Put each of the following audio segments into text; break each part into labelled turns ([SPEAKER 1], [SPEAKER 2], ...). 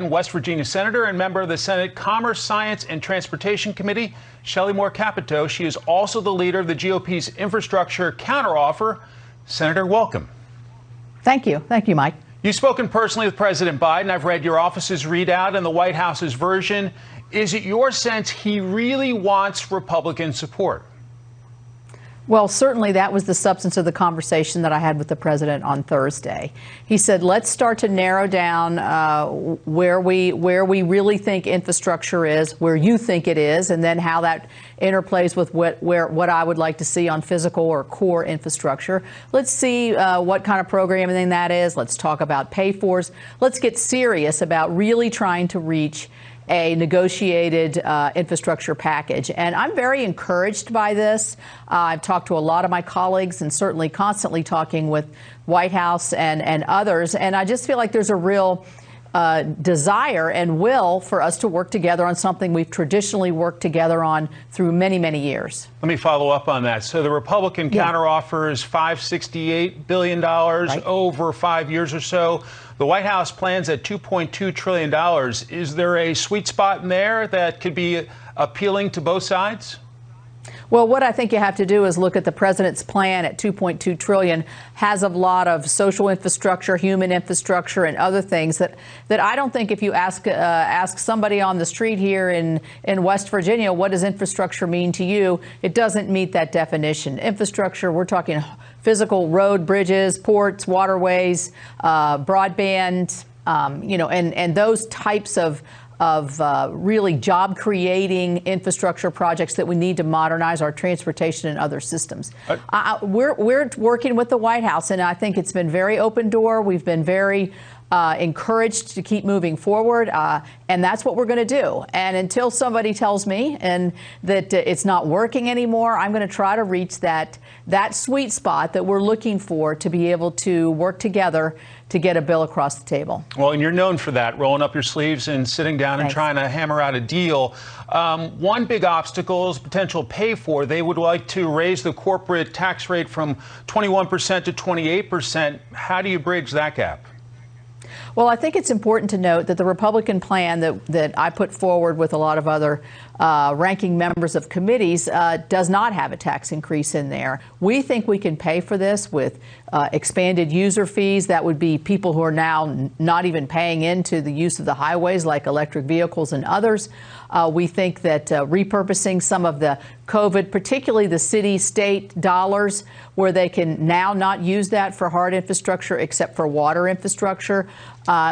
[SPEAKER 1] West Virginia Senator and member of the Senate Commerce, Science, and Transportation Committee, Shelley Moore Capito. She is also the leader of the GOP's infrastructure counteroffer. Senator, welcome.
[SPEAKER 2] Thank you. Thank you, Mike.
[SPEAKER 1] You've spoken personally with President Biden. I've read your office's readout and the White House's version. Is it your sense he really wants Republican support?
[SPEAKER 2] Well, certainly that was the substance of the conversation that I had with the president on Thursday. He said, let's start to narrow down where we really think infrastructure is, where you think it is, and then how that interplays with what I would like to see on physical or core infrastructure. Let's see what kind of programming that is. Let's talk about pay-fors. Let's get serious about really trying to reach a negotiated infrastructure package. And I'm very encouraged by this. I've talked to a lot of my colleagues and certainly constantly talking with White House and others. And I just feel like there's a real desire and will for us to work together on something we've traditionally worked together on through many, many years.
[SPEAKER 1] Let me follow up on that. So the Republican counteroffer is $568 billion over 5 years or so. The White House plans at $2.2 trillion. Is there a sweet spot in there that could be appealing to both sides?
[SPEAKER 2] Well, what I think you have to do is look at the president's plan at $2.2 trillion has a lot of social infrastructure, human infrastructure, and other things that I don't think if you ask somebody on the street here in West Virginia, what does infrastructure mean to you? It doesn't meet that definition. Infrastructure, we're talking physical road, bridges, ports, waterways, broadband, and those types of really job-creating infrastructure projects that we need to modernize our transportation and other systems. We're working with the White House, and I think it's been very open door. We've been very encouraged to keep moving forward, and that's what we're going to do. And until somebody tells me that it's not working anymore, I'm going to try to reach that sweet spot that we're looking for to be able to work together to get a bill across the table.
[SPEAKER 1] Well, and you're known for that, rolling up your sleeves and sitting down and trying to hammer out a deal. One big obstacle is potential pay-for. They would like to raise the corporate tax rate from 21% to 28%. How do you bridge that gap?
[SPEAKER 2] Well, I think it's important to note that the Republican plan that I put forward with a lot of other ranking members of committees does not have a tax increase in there. We think we can pay for this with expanded user fees. That would be people who are now not even paying into the use of the highways, like electric vehicles and others. We think that repurposing some of the COVID, particularly the city-state dollars, where they can now not use that for hard infrastructure except for water infrastructure,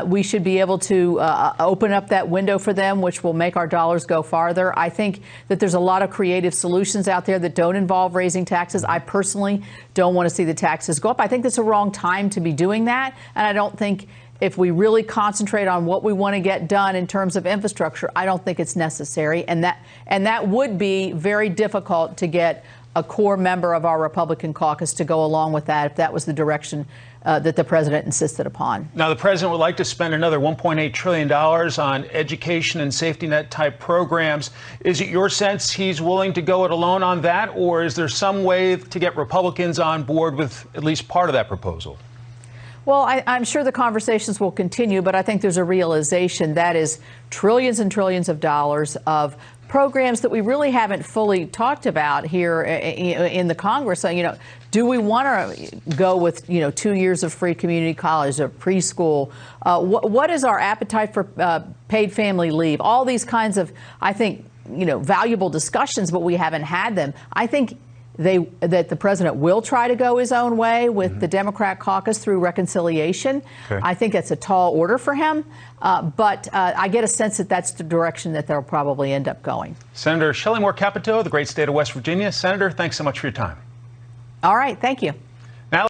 [SPEAKER 2] we should be able to open up that window for them, which will make our dollars go farther. I think that there's a lot of creative solutions out there that don't involve raising taxes. I personally don't want to see the taxes go up. I think that's a wrong time to be doing that, and I don't think if we really concentrate on what we want to get done in terms of infrastructure, I don't think it's necessary. And that would be very difficult to get a core member of our Republican caucus to go along with that if that was the direction that the president insisted upon.
[SPEAKER 1] Now, the president would like to spend another $1.8 trillion on education and safety net type programs. Is it your sense he's willing to go it alone on that, or is there some way to get Republicans on board with at least part of that proposal?
[SPEAKER 2] Well, I'm sure the conversations will continue, but I think there's a realization that is trillions and trillions of dollars of programs that we really haven't fully talked about here in the Congress. So, do we want to go with, 2 years of free community college or preschool? What is our appetite for paid family leave? All these kinds of, I think, valuable discussions, but we haven't had them. I think that the president will try to go his own way with the Democrat caucus through reconciliation. Okay. I think that's a tall order for him, but I get a sense that that's the direction that they'll probably end up going.
[SPEAKER 1] Senator Shelley Moore Capito, the great state of West Virginia. Senator, thanks so much for your time.
[SPEAKER 2] All right. Thank you.